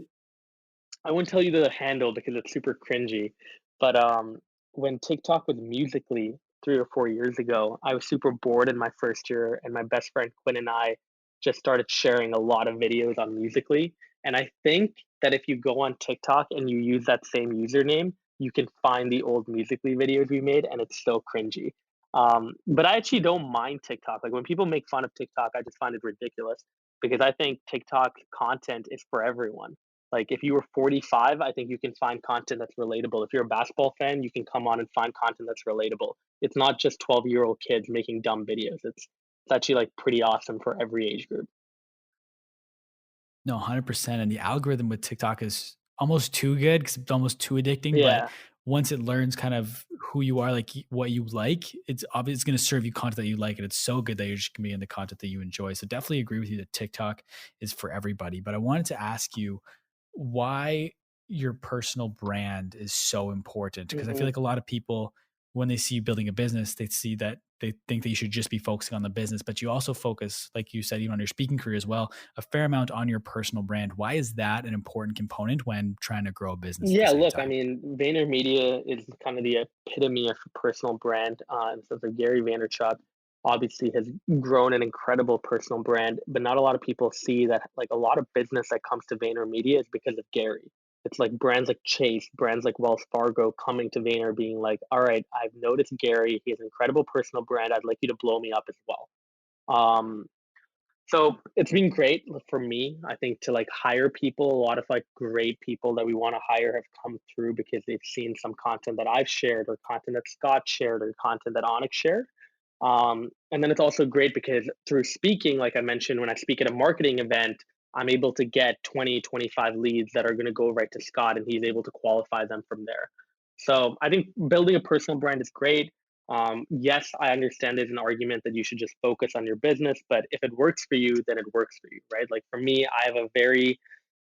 I won't tell you the handle because it's super cringy, but, when TikTok was Musically 3 or 4 years ago, I was super bored in my first year, and my best friend Quinn and I just started sharing a lot of videos on Musically, and I think that if you go on TikTok and you use that same username, you can find the old Musically videos we made, and it's so cringy. But I actually don't mind TikTok. Like, when people make fun of TikTok, I just find it ridiculous because I think TikTok content is for everyone. Like, if you were 45, I think you can find content that's relatable. If you're a basketball fan, you can come on and find content that's relatable. It's not just 12-year-old kids making dumb videos. It's actually, like, pretty awesome for every age group. No, 100%. And the algorithm with TikTok is almost too good because it's almost too addicting. But Yeah. once it learns kind of who you are, like what you like, it's obvious it's going to serve you content that you like. And it's so good that you're just going to be in the content that you enjoy. So definitely agree with you that TikTok is for everybody. But I wanted to ask you why your personal brand is so important. Because I feel Mhm. like a lot of people, when they see you building a business, they see that they think that you should just be focusing on the business, but you also focus, like you said, even on your speaking career as well, a fair amount on your personal brand. Why is that an important component when trying to grow a business at the Yeah, same look, I time? mean, VaynerMedia is kind of the epitome of personal brand. And so the Gary Vaynerchuk obviously has grown an incredible personal brand, but not a lot of people see that, like, a lot of business that comes to VaynerMedia is because of Gary. It's like brands like Chase, brands like Wells Fargo coming to Vayner being like, all right, I've noticed Gary. He has an incredible personal brand. I'd like you to blow me up as well. Um, so it's been great for me, I think, to like hire people. A lot of like great people that we want to hire have come through because they've seen some content that I've shared, or content that Scott shared, or content that Aanikh shared. And then it's also great because through speaking, like I mentioned, when I speak at a marketing event, I'm able to get 20, 25 leads that are going to go right to Scott, and he's able to qualify them from there. So I think building a personal brand is great. Yes, I understand there's an argument that you should just focus on your business, but if it works for you, then it works for you, right? Like, for me, I have a very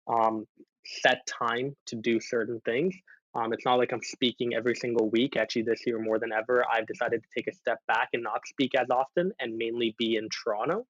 um, set time to do certain things. It's not like I'm speaking every single week. Actually, this year more than ever, I've decided to take a step back and not speak as often and mainly be in Toronto.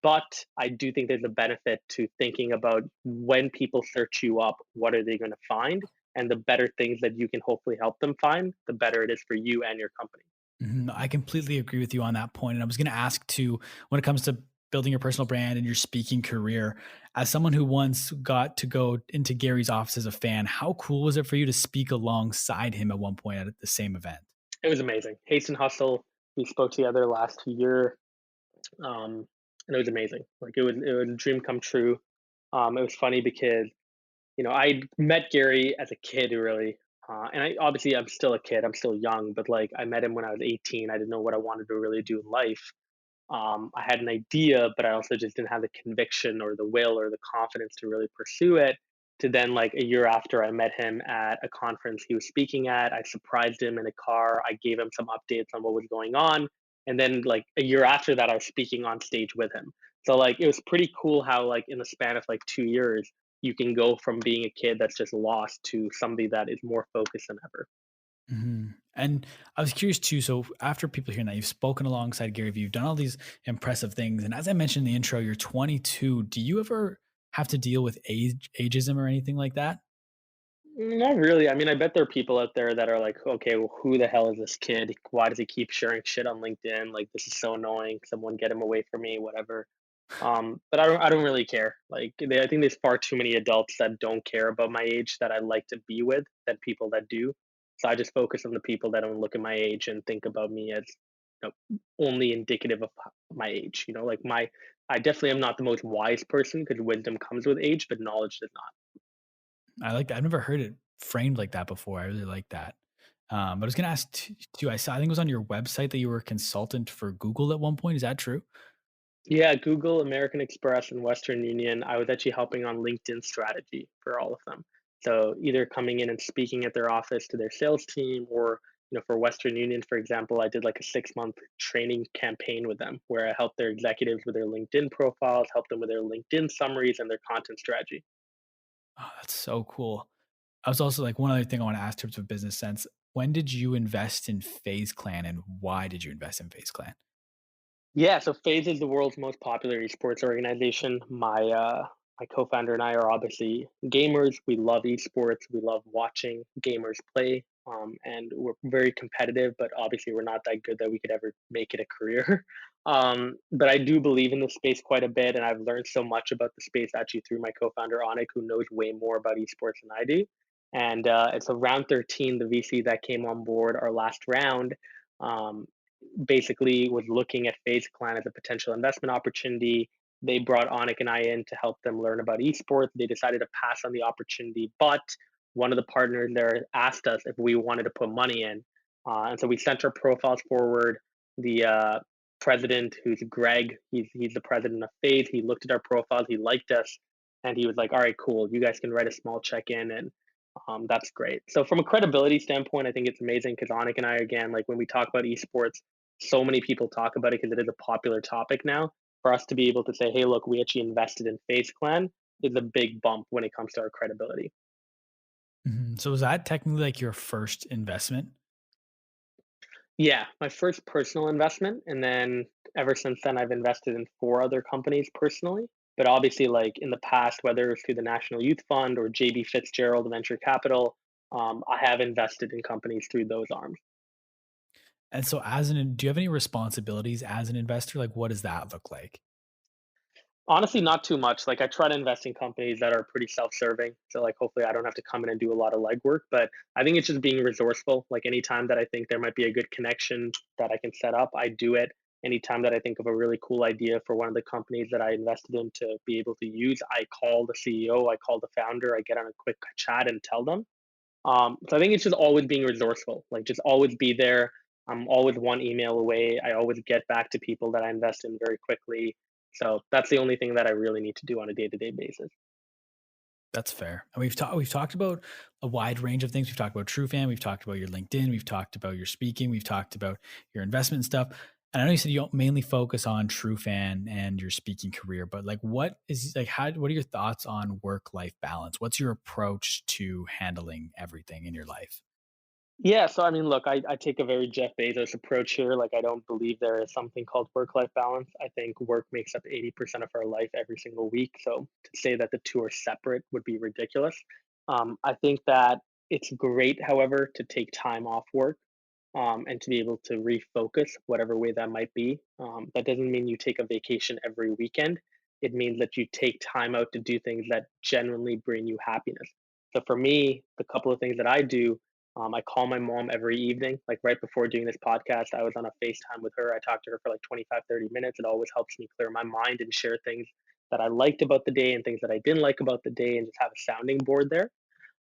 But I do think there's a benefit to thinking about when people search you up, what are they going to find? And the better things that you can hopefully help them find, the better it is for you and your company. Mhm. I completely agree with you on that point. And I was going to ask too, when it comes to building your personal brand and your speaking career, as someone who once got to go into Gary's office as a fan, how cool was it for you to speak alongside him at one point at the same event? It was amazing. Haste and Hustle, we spoke together last year, and it was amazing. Like, it was a dream come true. It was funny because I met Gary as a kid, really, and I'm still a kid. I'm still young, but like I met him when I was 18. I didn't know what I wanted to really do in life, I had an idea, but I also just didn't have the conviction or the will or the confidence to really pursue it. To then, like a year after, I met him at a conference he was speaking at. I surprised him in a car. I gave him some updates on what was going on. And then, like a year after that, I was speaking on stage with him. So, like, it was pretty cool how, like, in the span of like 2 years, you can go from being a kid that's just lost to somebody that is more focused than ever. And I was curious too. So after people hearing that, you've spoken alongside Gary Vee, you've done all these impressive things. And as I mentioned in the intro, you're 22. Do you ever have to deal with ageism or anything like that? Not really. I mean, I bet there are people out there that are like, okay, well, who the hell is this kid? Why does he keep sharing shit on LinkedIn? Like, this is so annoying. Someone get him away from me, whatever. But I don't really care. Like, I think there's far too many adults that don't care about my age that I like to be with than people that do. So I just focus on the people that don't look at my age and think about me as, only indicative of my age. Like I definitely am not the most wise person because wisdom comes with age, but knowledge does not. I like that. I've never heard it framed like that before. I really like that. But I was going to ask too. I think it was on your website that you were a consultant for Google at one point. Is that true? Yeah, Google, American Express, and Western Union. I was actually helping on LinkedIn strategy for all of them. So either coming in and speaking at their office to their sales team, or for Western Union, for example, I did like a 6 month training campaign with them where I helped their executives with their LinkedIn profiles, helped them with their LinkedIn summaries and their content strategy. Oh, that's so cool. I was also like one other thing I want to ask in terms of business sense. When did you invest in Phase Clan and why did you invest in Phase Clan? Yeah, so FaZe is the world's most popular esports organization. My co-founder and I are obviously gamers. We love esports. We love watching gamers play, and we're very competitive. But obviously, we're not that good that we could ever make it a career. But I do believe in the space quite a bit, and I've learned so much about the space actually through my co-founder Aanikh, who knows way more about esports than I do. And it's a round 13, the VC that came on board our last round. Um, Basically was looking at FaZe Clan as a potential investment opportunity. They brought Onik and I in to help them learn about esports. They decided to pass on the opportunity, but one of the partners there asked us if we wanted to put money in. And so we sent our profiles forward. The president, who's Greg, he's the president of FaZe. He looked at our profiles, he liked us, and he was like, "All right, cool. You guys can write a small check in, and that's great." So from a credibility standpoint, I think it's amazing because Onik and I, again, like when we talk about esports, so many people talk about it because it is a popular topic now. For us to be able to say, "Hey, look, we actually invested in Face Clan," is a big bump when it comes to our credibility. So was that technically like your first investment? Yeah, my first personal investment, and then ever since then, I've invested in four other companies personally. But obviously, like in the past, whether it's through the National Youth Fund or JB Fitzgerald Venture Capital, I have invested in companies through those arms. And so do you have any responsibilities as an investor? Like what does that look like? Honestly, not too much. Like I try to invest in companies that are pretty self-serving. So like hopefully I don't have to come in and do a lot of legwork. But I think it's just being resourceful. Like anytime that I think there might be a good connection that I can set up, I do it. Anytime that I think of a really cool idea for one of the companies that I invested in to be able to use, I call the CEO, I call the founder, I get on a quick chat and tell them. So I think it's just always being resourceful, like just always be there. I'm always one email away. I always get back to people that I invest in very quickly. So that's the only thing that I really need to do on a day-to-day basis. That's fair. And we've talked about a wide range of things. We've talked about Trufan, we've talked about your LinkedIn, we've talked about your speaking, we've talked about your investment stuff. And I know you said you don't mainly focus on Trufan and your speaking career, but like what are your thoughts on work-life balance? What's your approach to handling everything in your life? Yeah, so I mean, look, I take a very Jeff Bezos approach here. Like, I don't believe there is something called work-life balance. I think work makes up 80% of our life every single week. So to say that the two are separate would be ridiculous. I think that it's great, however, to take time off work, and to be able to refocus, whatever way that might be. That doesn't mean you take a vacation every weekend. It means that you take time out to do things that genuinely bring you happiness. So for me, the couple of things that I do, I call my mom every evening. Like right before doing this podcast, I was on a FaceTime with her. I talked to her for like 25, 30 minutes. It always helps me clear my mind and share things that I liked about the day and things that I didn't like about the day and just have a sounding board there.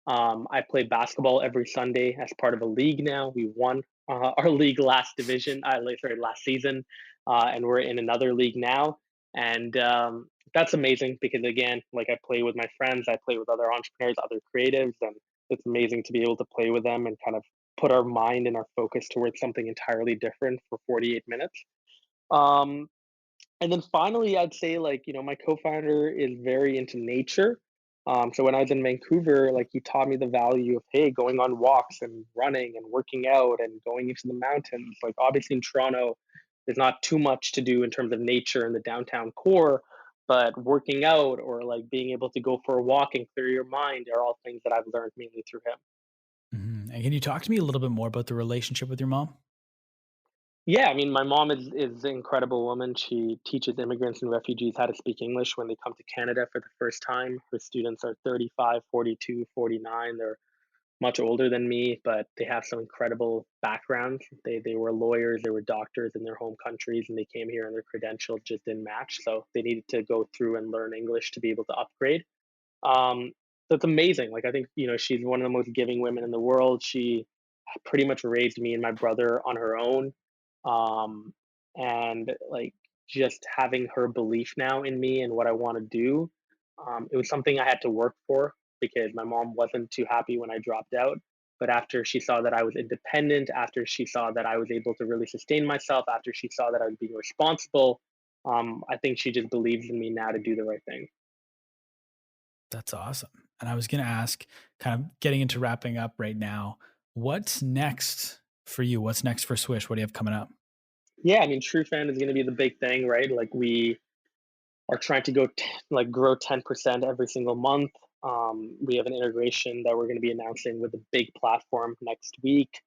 I play basketball every Sunday as part of a league now. We won our league last division, sorry, last season. and we're in another league now. And that's amazing because, again, like I play with my friends, I play with other entrepreneurs, other creatives, and it's amazing to be able to play with them and kind of put our mind and our focus towards something entirely different for 48 minutes. Um, and then finally, I'd say, like, my co-founder is very into nature. So when I was in Vancouver, like, he taught me the value of, hey, going on walks and running and working out and going into the mountains. Like, obviously in Toronto, there's not too much to do in terms of nature in the downtown core, but working out or like being able to go for a walk and clear your mind are all things that I've learned mainly through him. And can you talk to me a little bit more about the relationship with your mom? Yeah, I mean, my mom is an incredible woman. She teaches immigrants and refugees how to speak English when they come to Canada for the first time. Her students are 35, 42, 49. They're much older than me, but they have some incredible backgrounds. They were lawyers, they were doctors in their home countries, and they came here and their credentials just didn't match. So they needed to go through and learn English to be able to upgrade. Um, so it's amazing. Like, I think, she's one of the most giving women in the world. She pretty much raised me and my brother on her own. Um, and like, just having her belief now in me and what I want to do, it was something I had to work for because my mom wasn't too happy when I dropped out. But after she saw that I was independent, after she saw that I was able to really sustain myself, after she saw that I was being responsible, I think she just believes in me now to do the right thing. That's awesome. And I was going to ask, kind of getting into wrapping up right now, what's next for you? What's next for Swish? What do you have coming up? Yeah, I mean, Trufan is going to be the big thing, right? Like, we are trying to like grow 10% every single month. We have an integration that we're going to be announcing with a big platform next week.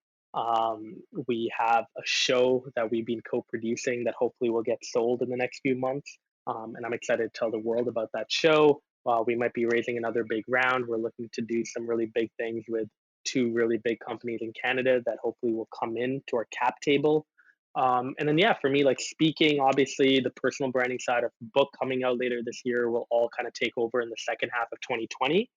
We have a show that we've been co-producing that hopefully will get sold in the next few months. And I'm excited to tell the world about that show. We might be raising another big round. We're looking to do some really big things with two really big companies in Canada that hopefully will come in to our cap table. And then, yeah, for me, like speaking, obviously, the personal branding side of the book coming out later this year will all kind of take over in the second half of 2020.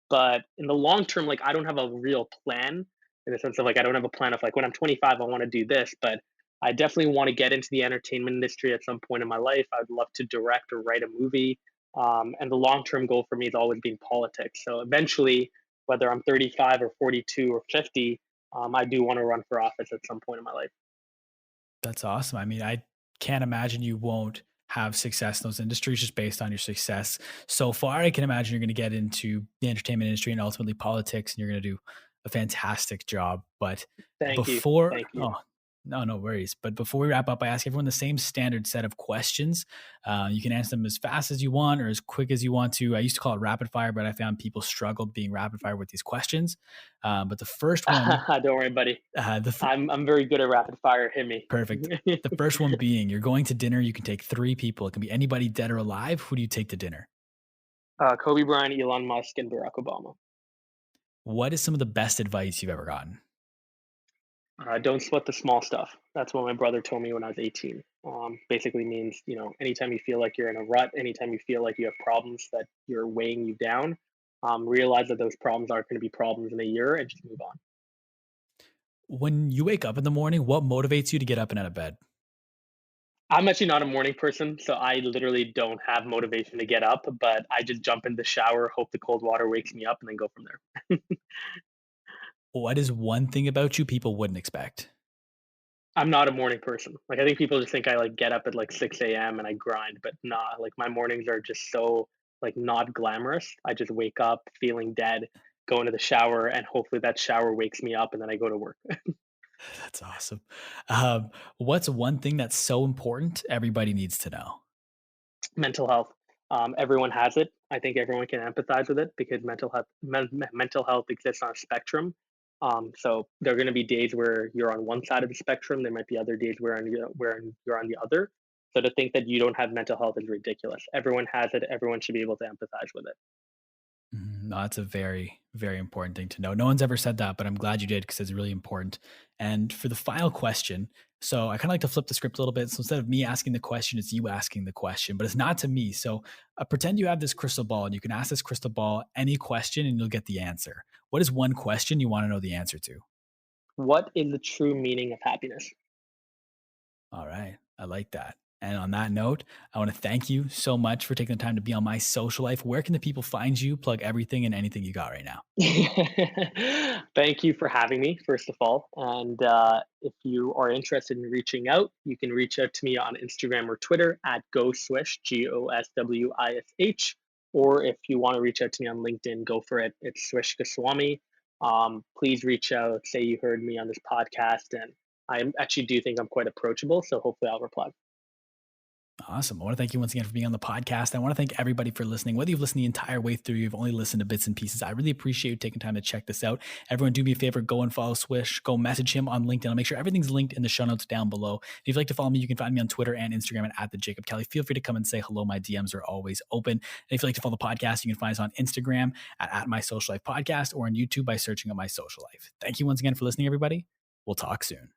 But in the long term, like, I don't have a real plan in the sense of, like, I don't have a plan of like when I'm 25, I want to do this. But I definitely want to get into the entertainment industry at some point in my life. I'd love to direct or write a movie. And the long term goal for me has always been politics. So eventually, whether I'm 35 or 42 or 50, I do want to run for office at some point in my life. That's awesome. I mean, I can't imagine you won't have success in those industries just based on your success so far. I can imagine you're going to get into the entertainment industry and ultimately politics, and you're going to do a fantastic job. But Thank you. before, Thank you. oh, no, no worries. But before we wrap up, I ask everyone the same standard set of questions. You can answer them as fast as you want or as quick as you want to. I used to call it rapid fire, but I found people struggled being rapid fire with these questions. But the first one, Don't worry, buddy. the f- I'm very good at rapid fire. Hit me. Perfect. The first one being you're going to dinner, you can take 3 people. It can be anybody dead or alive. Who do you take to dinner? Kobe Bryant, Elon Musk, and Barack Obama. What is some of the best advice you've ever gotten? Don't sweat the small stuff. That's what my brother told me when I was 18. Basically means, anytime you feel like you're in a rut, anytime you feel like you have problems that you're weighing you down, realize that those problems aren't going to be problems in a year and just move on. When you wake up in the morning, what motivates you to get up and out of bed? I'm actually not a morning person, so I literally don't have motivation to get up, but I just jump in the shower, hope the cold water wakes me up, and then go from there. What is one thing about you people wouldn't expect? I'm not a morning person. Like, I think people just think I like get up at like 6 a.m. and I grind, but nah, like my mornings are just so like not glamorous. I just wake up feeling dead, go into the shower, and hopefully that shower wakes me up and then I go to work. That's awesome. What's one thing that's so important everybody needs to know? Mental health. Everyone has it. I think everyone can empathize with it because mental health exists on a spectrum. So there are going to be days where you're on one side of the spectrum. There might be other days where you're on the other. So to think that you don't have mental health is ridiculous. Everyone has it. Everyone should be able to empathize with it. No, that's a very, very important thing to know. No one's ever said that, but I'm glad you did because it's really important. And for the final question, so I kind of like to flip the script a little bit. So instead of me asking the question, it's you asking the question, but it's not to me. So pretend you have this crystal ball and you can ask this crystal ball any question and you'll get the answer. What is one question you want to know the answer to? What is the true meaning of happiness? All right. I like that. And on that note, I want to thank you so much for taking the time to be on My Social Life. Where can the people find you? Plug everything and anything you got right now. Thank you for having me, first of all. And if you are interested in reaching out, you can reach out to me on Instagram or Twitter at GoSwish, GOSWISH. Or if you want to reach out to me on LinkedIn, go for it. It's Swish Goswami. Please reach out, say you heard me on this podcast. And I actually do think I'm quite approachable. So hopefully I'll reply. Awesome. I want to thank you once again for being on the podcast. I want to thank everybody for listening. Whether you've listened the entire way through, you've only listened to bits and pieces. I really appreciate you taking time to check this out. Everyone, do me a favor, go and follow Swish. Go message him on LinkedIn. I'll make sure everything's linked in the show notes down below. If you'd like to follow me, you can find me on Twitter and Instagram at the Jacob Kelly. Feel free to come and say hello. My DMs are always open. And if you'd like to follow the podcast, you can find us on Instagram at My Social Life Podcast or on YouTube by searching up My Social Life. Thank you once again for listening, everybody. We'll talk soon.